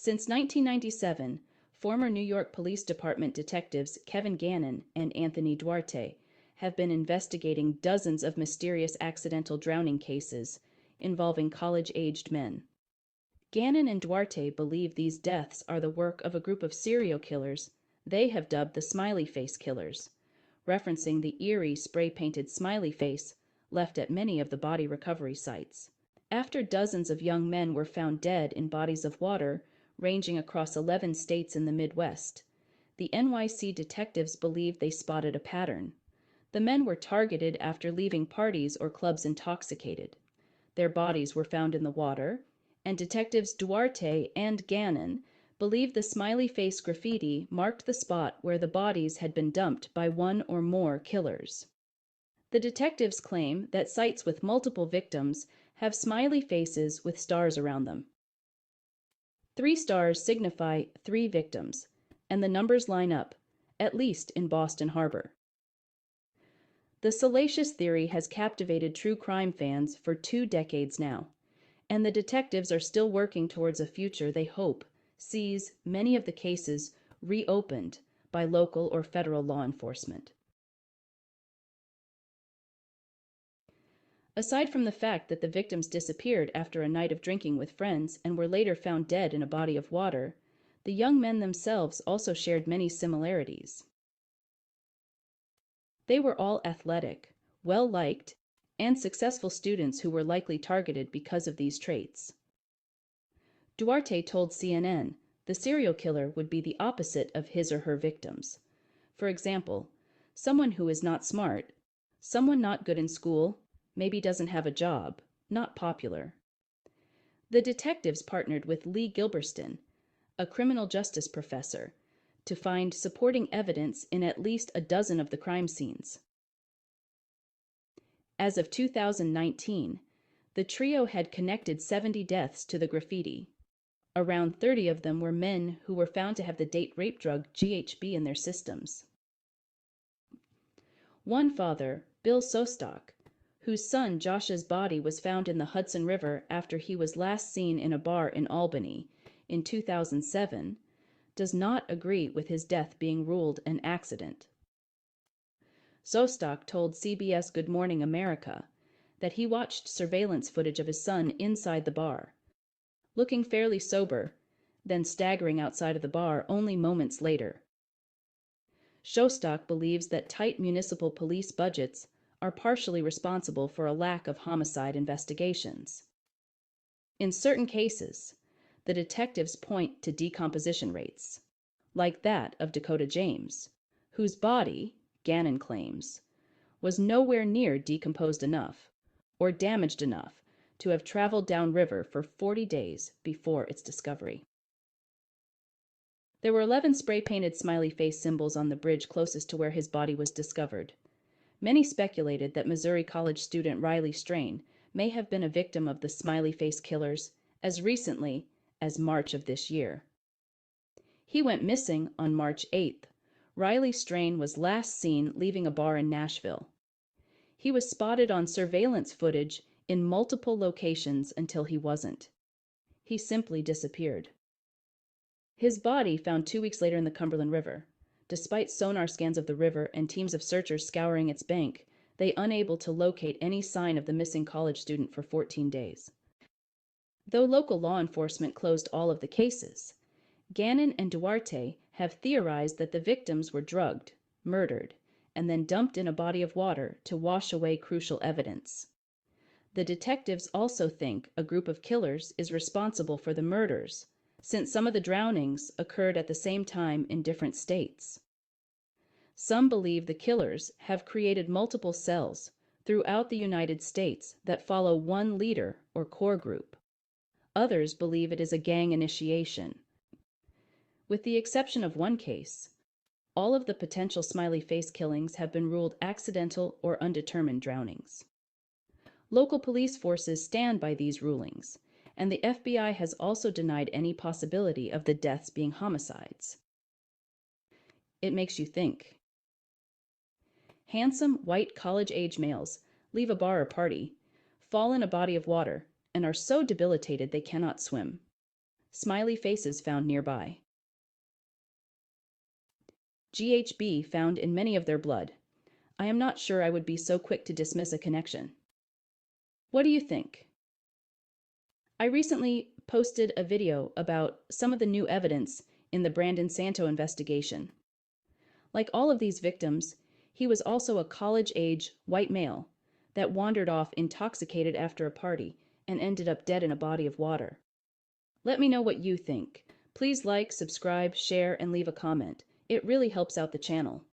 Since 1997, former New York Police Department detectives Kevin Gannon and Anthony Duarte have been investigating dozens of mysterious accidental drowning cases involving college-aged men. Gannon and Duarte believe these deaths are the work of a group of serial killers they have dubbed the Smiley Face Killers, referencing the eerie spray-painted smiley face left at many of the body recovery sites. After dozens of young men were found dead in bodies of water ranging across 11 states in the Midwest, the NYC detectives believed they spotted a pattern. The men were targeted after leaving parties or clubs intoxicated. Their bodies were found in the water, and detectives Duarte and Gannon believed the smiley face graffiti marked the spot where the bodies had been dumped by one or more killers. The detectives claim that sites with multiple victims have smiley faces with stars around them. 3 stars signify 3 victims, and the numbers line up, at least in Boston Harbor. The salacious theory has captivated true crime fans for 2 decades now, and the detectives are still working towards a future they hope sees many of the cases reopened by local or federal law enforcement. Aside from the fact that the victims disappeared after a night of drinking with friends and were later found dead in a body of water, the young men themselves also shared many similarities. They were all athletic, well-liked, and successful students who were likely targeted because of these traits. Duarte told CNN the serial killer would be the opposite of his or her victims. For example, someone who is not smart, someone not good in school, maybe doesn't have a job, not popular. The detectives partnered with Lee Gilberston, a criminal justice professor, to find supporting evidence in at least a dozen of the crime scenes. As of 2019, the trio had connected 70 deaths to the graffiti. Around 30 of them were men who were found to have the date rape drug GHB in their systems. One father, Bill Sostock, whose son Josh's body was found in the Hudson River after he was last seen in a bar in Albany in 2007, does not agree with his death being ruled an accident. Sostock told CBS Good Morning America that he watched surveillance footage of his son inside the bar, looking fairly sober, then staggering outside of the bar only moments later. Shostak believes that tight municipal police budgets are partially responsible for a lack of homicide investigations. In certain cases, the detectives point to decomposition rates, like that of Dakota James, whose body, Gannon claims, was nowhere near decomposed enough or damaged enough to have traveled downriver for 40 days before its discovery. There were 11 spray-painted smiley face symbols on the bridge closest to where his body was discovered. Many speculated that Missouri College student Riley Strain may have been a victim of the smiley face killers as recently as March of this year. He went missing on March 8th. Riley Strain was last seen leaving a bar in Nashville. He was spotted on surveillance footage in multiple locations until he wasn't. He simply disappeared. His body found 2 weeks later in the Cumberland River. Despite sonar scans of the river and teams of searchers scouring its bank, they unable to locate any sign of the missing college student for 14 days. Though local law enforcement closed all of the cases, Gannon and Duarte have theorized that the victims were drugged, murdered, and then dumped in a body of water to wash away crucial evidence. The detectives also think a group of killers is responsible for the murders, since some of the drownings occurred at the same time in different states. Some believe the killers have created multiple cells throughout the United States that follow one leader or core group. Others believe it is a gang initiation. With the exception of one case, all of the potential smiley face killings have been ruled accidental or undetermined drownings. Local police forces stand by these rulings, and the FBI has also denied any possibility of the deaths being homicides. It makes you think. Handsome, white, college-age males leave a bar or party, fall in a body of water, and are so debilitated they cannot swim. Smiley faces found nearby. GHB found in many of their blood. I am not sure I would be so quick to dismiss a connection. What do you think? I recently posted a video about some of the new evidence in the Brandon Santo investigation. Like all of these victims, he was also a college-age white male that wandered off intoxicated after a party and ended up dead in a body of water. Let me know what you think. Please like, subscribe, share, and leave a comment. It really helps out the channel.